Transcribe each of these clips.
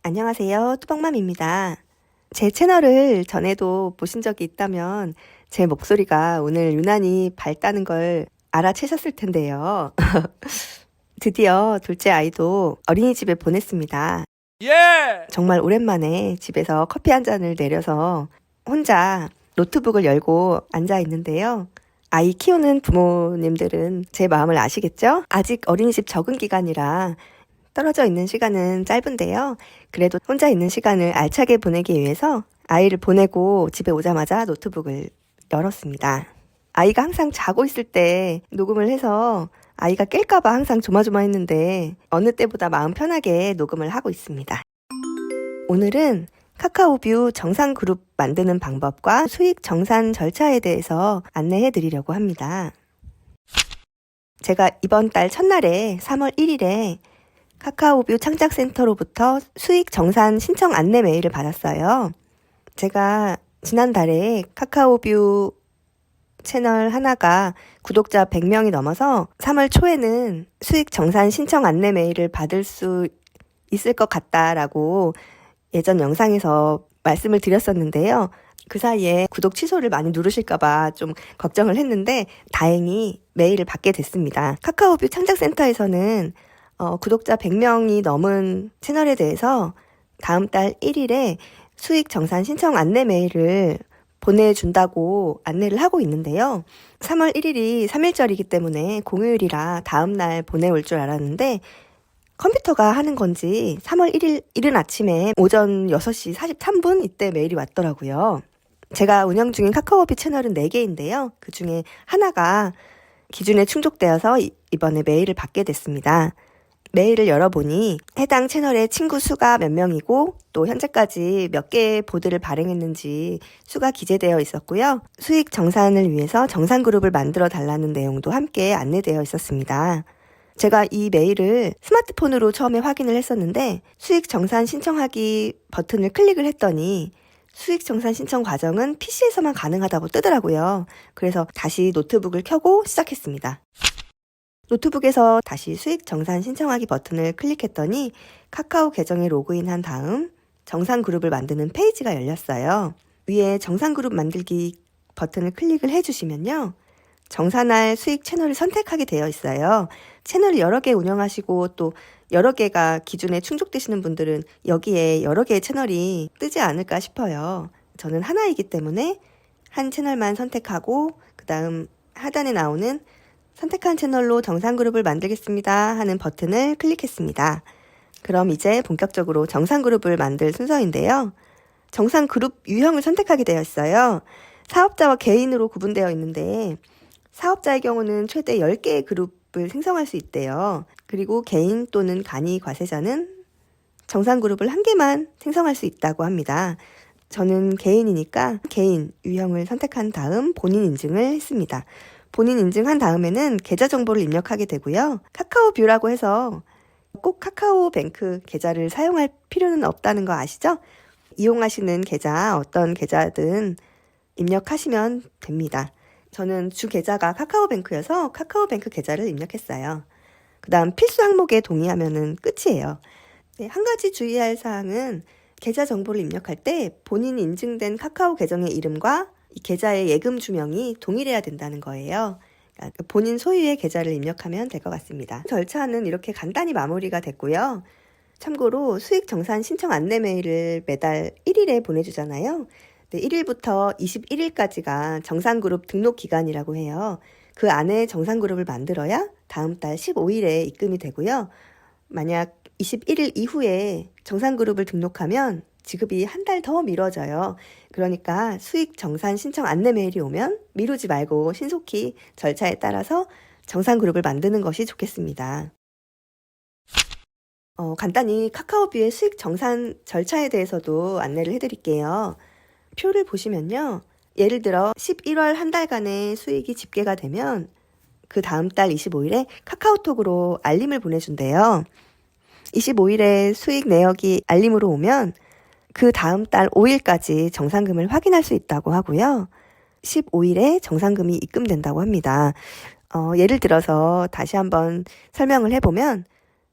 안녕하세요. 뚜벅맘입니다. 제 채널을 전에도 보신 적이 있다면 제 목소리가 오늘 유난히 밝다는 걸 알아채셨을 텐데요. 드디어 둘째 아이도 어린이집에 보냈습니다. 정말 오랜만에 집에서 커피 한 잔을 내려서 혼자 노트북을 열고 앉아 있는데요. 아이 키우는 부모님들은 제 마음을 아시겠죠? 아직 어린이집 적응 기간이라 떨어져 있는 시간은 짧은데요. 그래도 혼자 있는 시간을 알차게 보내기 위해서 아이를 보내고 집에 오자마자 노트북을 열었습니다. 아이가 항상 자고 있을 때 녹음을 해서 아이가 깰까봐 항상 조마조마했는데 어느 때보다 마음 편하게 녹음을 하고 있습니다. 오늘은 카카오뷰 정산그룹 만드는 방법과 수익 정산 절차에 대해서 안내해 드리려고 합니다. 제가 이번 달 첫날에 3월 1일에 카카오뷰 창작센터로부터 수익 정산 신청 안내 메일을 받았어요. 제가 지난달에 카카오뷰 채널 하나가 구독자 100명이 넘어서 3월 초에는 수익 정산 신청 안내 메일을 받을 수 있을 것 같다라고 예전 영상에서 말씀을 드렸었는데요. 그 사이에 구독 취소를 많이 누르실까봐 좀 걱정을 했는데 다행히 메일을 받게 됐습니다. 카카오뷰 창작센터에서는 구독자 100명이 넘은 채널에 대해서 다음 달 1일에 수익 정산 신청 안내 메일을 보내준다고 안내를 하고 있는데요. 3월 1일이 3일절이기 때문에 공휴일이라 다음 날 보내올 줄 알았는데 컴퓨터가 하는 건지 3월 1일 이른 아침에 오전 6시 43분 이때 메일이 왔더라고요. 제가 운영 중인 카카오뷰 채널은 4개인데요. 그 중에 하나가 기준에 충족되어서 이번에 메일을 받게 됐습니다. 메일을 열어보니 해당 채널의 친구 수가 몇 명이고 또 현재까지 몇 개의 보드를 발행했는지 수가 기재되어 있었고요. 수익 정산을 위해서 정산그룹을 만들어 달라는 내용도 함께 안내되어 있었습니다. 제가 이 메일을 스마트폰으로 처음에 확인을 했었는데 수익 정산 신청하기 버튼을 클릭을 했더니 수익 정산 신청 과정은 PC에서만 가능하다고 뜨더라고요. 그래서 다시 노트북을 켜고 시작했습니다. 노트북에서 다시 수익 정산 신청하기 버튼을 클릭했더니 카카오 계정에 로그인한 다음 정산그룹을 만드는 페이지가 열렸어요. 위에 정산그룹 만들기 버튼을 클릭을 해주시면요. 정산할 수익 채널을 선택하게 되어 있어요. 채널을 여러 개 운영하시고 또 여러 개가 기준에 충족되시는 분들은 여기에 여러 개의 채널이 뜨지 않을까 싶어요. 저는 하나이기 때문에 한 채널만 선택하고 그 다음 하단에 나오는 선택한 채널로 정산그룹을 만들겠습니다 하는 버튼을 클릭했습니다. 그럼 이제 본격적으로 정산그룹을 만들 순서인데요. 정산그룹 유형을 선택하게 되어 있어요. 사업자와 개인으로 구분되어 있는데 사업자의 경우는 최대 10개의 그룹을 생성할 수 있대요. 그리고 개인 또는 간이 과세자는 정산그룹을 1개만 생성할 수 있다고 합니다. 저는 개인이니까 개인 유형을 선택한 다음 본인 인증을 했습니다. 본인 인증한 다음에는 계좌 정보를 입력하게 되고요. 카카오뷰라고 해서 꼭 카카오뱅크 계좌를 사용할 필요는 없다는 거 아시죠? 이용하시는 계좌, 어떤 계좌든 입력하시면 됩니다. 저는 주 계좌가 카카오뱅크여서 카카오뱅크 계좌를 입력했어요. 그 다음 필수 항목에 동의하면 끝이에요. 한 가지 주의할 사항은 계좌 정보를 입력할 때 본인이 인증된 카카오 계정의 이름과 이 계좌의 예금 주명이 동일해야 된다는 거예요. 그러니까 본인 소유의 계좌를 입력하면 될 것 같습니다. 절차는 이렇게 간단히 마무리가 됐고요. 참고로 수익 정산 신청 안내 메일을 매달 1일에 보내주잖아요. 1일부터 21일까지가 정산그룹 등록 기간이라고 해요. 그 안에 정산그룹을 만들어야 다음 달 15일에 입금이 되고요. 만약 21일 이후에 정산그룹을 등록하면 지급이 한 달 더 미뤄져요. 그러니까 수익 정산 신청 안내 메일이 오면 미루지 말고 신속히 절차에 따라서 정산그룹을 만드는 것이 좋겠습니다. 간단히 카카오뷰의 수익 정산 절차에 대해서도 안내를 해드릴게요. 표를 보시면요. 예를 들어 11월 한 달간의 수익이 집계가 되면 그 다음 달 25일에 카카오톡으로 알림을 보내준대요. 25일에 수익 내역이 알림으로 오면 그 다음 달 5일까지 정산금을 확인할 수 있다고 하고요. 15일에 정산금이 입금된다고 합니다. 예를 들어서 다시 한번 설명을 해보면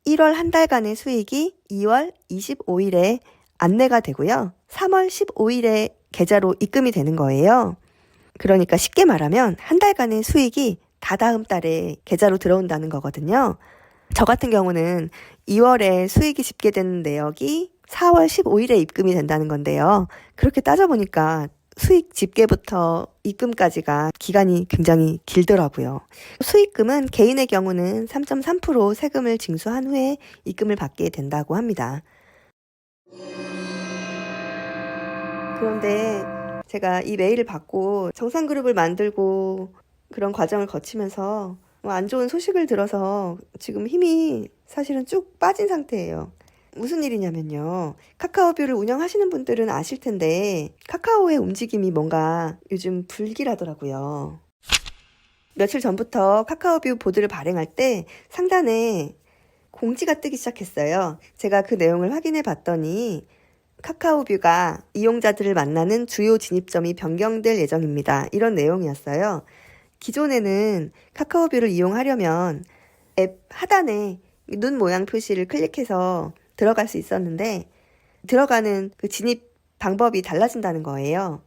1월 한 달간의 수익이 2월 25일에 안내가 되고요. 3월 15일에 계좌로 입금이 되는 거예요. 그러니까 쉽게 말하면 한 달간의 수익이 다다음 달에 계좌로 들어온다는 거거든요. 저 같은 경우는 2월에 수익이 집계된 내역이 4월 15일에 입금이 된다는 건데요. 그렇게 따져보니까 수익 집계부터 입금까지가 기간이 굉장히 길더라고요. 수익금은 개인의 경우는 3.3% 세금을 징수한 후에 입금을 받게 된다고 합니다. 그런데 제가 이 메일을 받고 정상그룹을 만들고 그런 과정을 거치면서 안 좋은 소식을 들어서 지금 힘이 사실은 쭉 빠진 상태예요. 무슨 일이냐면요. 카카오뷰를 운영하시는 분들은 아실 텐데 카카오의 움직임이 뭔가 요즘 불길하더라고요. 며칠 전부터 카카오뷰 보드를 발행할 때 상단에 공지가 뜨기 시작했어요. 제가 그 내용을 확인해 봤더니 카카오뷰가 이용자들을 만나는 주요 진입점이 변경될 예정입니다. 이런 내용이었어요. 기존에는 카카오뷰를 이용하려면 앱 하단에 눈 모양 표시를 클릭해서 들어갈 수 있었는데 들어가는 그 진입 방법이 달라진다는 거예요.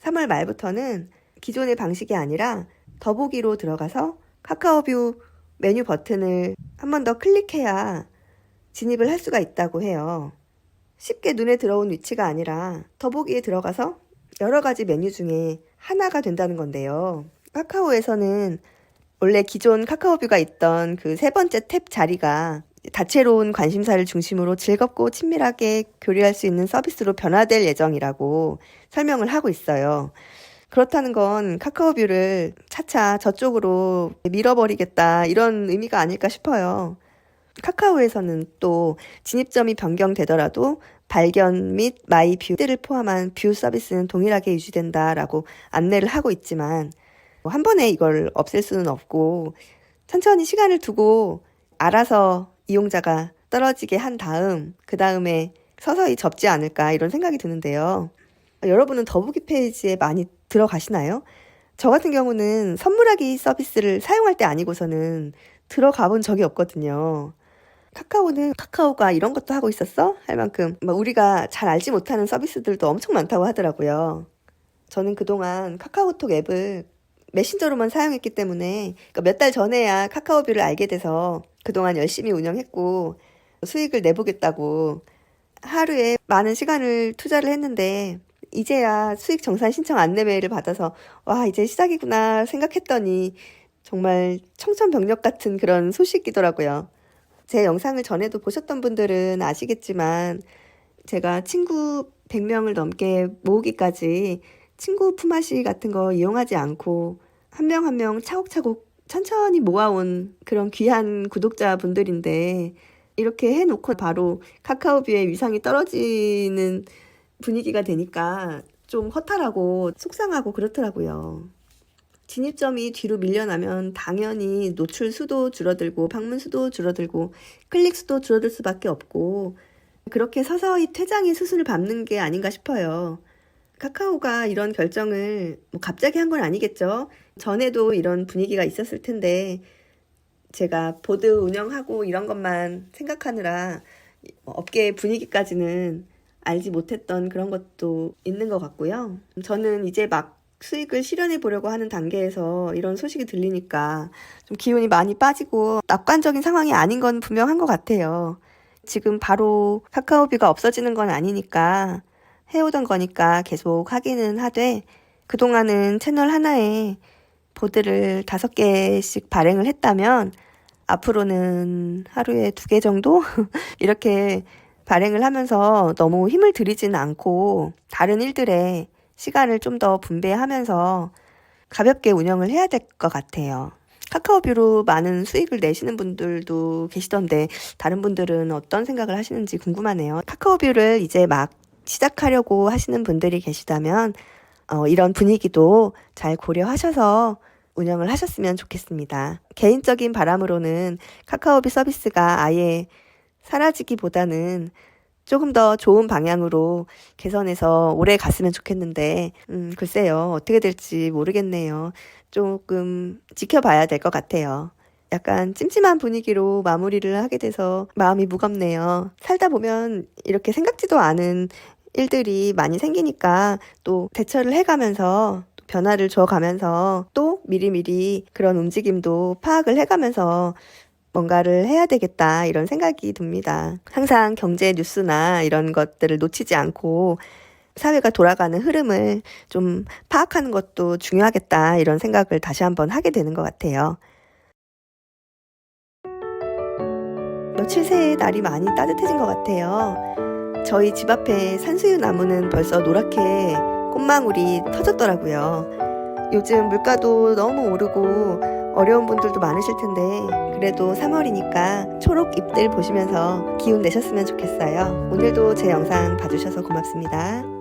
3월 말부터는 기존의 방식이 아니라 더보기로 들어가서 카카오뷰 메뉴 버튼을 한 번 더 클릭해야 진입을 할 수가 있다고 해요. 쉽게 눈에 들어온 위치가 아니라 더보기에 들어가서 여러 가지 메뉴 중에 하나가 된다는 건데요. 카카오에서는 원래 기존 카카오뷰가 있던 그 세 번째 탭 자리가 다채로운 관심사를 중심으로 즐겁고 친밀하게 교류할 수 있는 서비스로 변화될 예정이라고 설명을 하고 있어요. 그렇다는 건 카카오뷰를 차차 저쪽으로 밀어버리겠다 이런 의미가 아닐까 싶어요. 카카오에서는 또 진입점이 변경되더라도 발견 및 마이 뷰를 포함한 뷰 서비스는 동일하게 유지된다라고 안내를 하고 있지만 한 번에 이걸 없앨 수는 없고 천천히 시간을 두고 알아서 이용자가 떨어지게 한 다음 그 다음에 서서히 접지 않을까 이런 생각이 드는데요. 여러분은 더보기 페이지에 많이 들어가시나요? 저 같은 경우는 선물하기 서비스를 사용할 때 아니고서는 들어가 본 적이 없거든요. 카카오는 카카오가 이런 것도 하고 있었어? 할 만큼 우리가 잘 알지 못하는 서비스들도 엄청 많다고 하더라고요. 저는 그동안 카카오톡 앱을 메신저로만 사용했기 때문에 몇 달 전에야 카카오뷰를 알게 돼서 그동안 열심히 운영했고 수익을 내보겠다고 하루에 많은 시간을 투자를 했는데 이제야 수익 정산 신청 안내 메일을 받아서 와 이제 시작이구나 생각했더니 정말 청천벽력 같은 그런 소식이더라고요. 제 영상을 전에도 보셨던 분들은 아시겠지만 제가 친구 100명을 넘게 모으기까지 친구 품앗이 같은 거 이용하지 않고 한 명 한 명 차곡차곡 천천히 모아온 그런 귀한 구독자분들인데 이렇게 해놓고 바로 카카오뷰의 위상이 떨어지는 분위기가 되니까 좀 허탈하고 속상하고 그렇더라고요. 진입점이 뒤로 밀려나면 당연히 노출 수도 줄어들고 방문 수도 줄어들고 클릭 수도 줄어들 수밖에 없고 그렇게 서서히 퇴장의 수순을 밟는 게 아닌가 싶어요. 카카오가 이런 결정을 갑자기 한 건 아니겠죠. 전에도 이런 분위기가 있었을 텐데 제가 보드 운영하고 이런 것만 생각하느라 업계 분위기까지는 알지 못했던 그런 것도 있는 것 같고요. 저는 이제 막 수익을 실현해 보려고 하는 단계에서 이런 소식이 들리니까 좀 기운이 많이 빠지고 낙관적인 상황이 아닌 건 분명한 것 같아요. 지금 바로 카카오뷰가 없어지는 건 아니니까 해오던 거니까 계속 하기는 하되 그동안은 채널 하나에 보드를 5개씩 발행을 했다면 앞으로는 하루에 2개 정도 이렇게 발행을 하면서 너무 힘을 들이지는 않고 다른 일들에 시간을 좀 더 분배하면서 가볍게 운영을 해야 될 것 같아요. 카카오뷰로 많은 수익을 내시는 분들도 계시던데 다른 분들은 어떤 생각을 하시는지 궁금하네요. 카카오뷰를 이제 막 시작하려고 하시는 분들이 계시다면 이런 분위기도 잘 고려하셔서 운영을 하셨으면 좋겠습니다. 개인적인 바람으로는 카카오뷰 서비스가 아예 사라지기보다는 조금 더 좋은 방향으로 개선해서 오래 갔으면 좋겠는데 글쎄요. 어떻게 될지 모르겠네요. 조금 지켜봐야 될 것 같아요. 약간 찜찜한 분위기로 마무리를 하게 돼서 마음이 무겁네요. 살다 보면 이렇게 생각지도 않은 일들이 많이 생기니까 또 대처를 해가면서 또 변화를 줘가면서 또 미리미리 그런 움직임도 파악을 해가면서 뭔가를 해야 되겠다 이런 생각이 듭니다. 항상 경제 뉴스나 이런 것들을 놓치지 않고 사회가 돌아가는 흐름을 좀 파악하는 것도 중요하겠다 이런 생각을 다시 한번 하게 되는 것 같아요. 며칠 새에 날이 많이 따뜻해진 것 같아요. 저희 집 앞에 산수유 나무는 벌써 노랗게 꽃망울이 터졌더라고요. 요즘 물가도 너무 오르고 어려운 분들도 많으실 텐데 그래도 3월이니까 초록 잎들 보시면서 기운 내셨으면 좋겠어요. 오늘도 제 영상 봐주셔서 고맙습니다.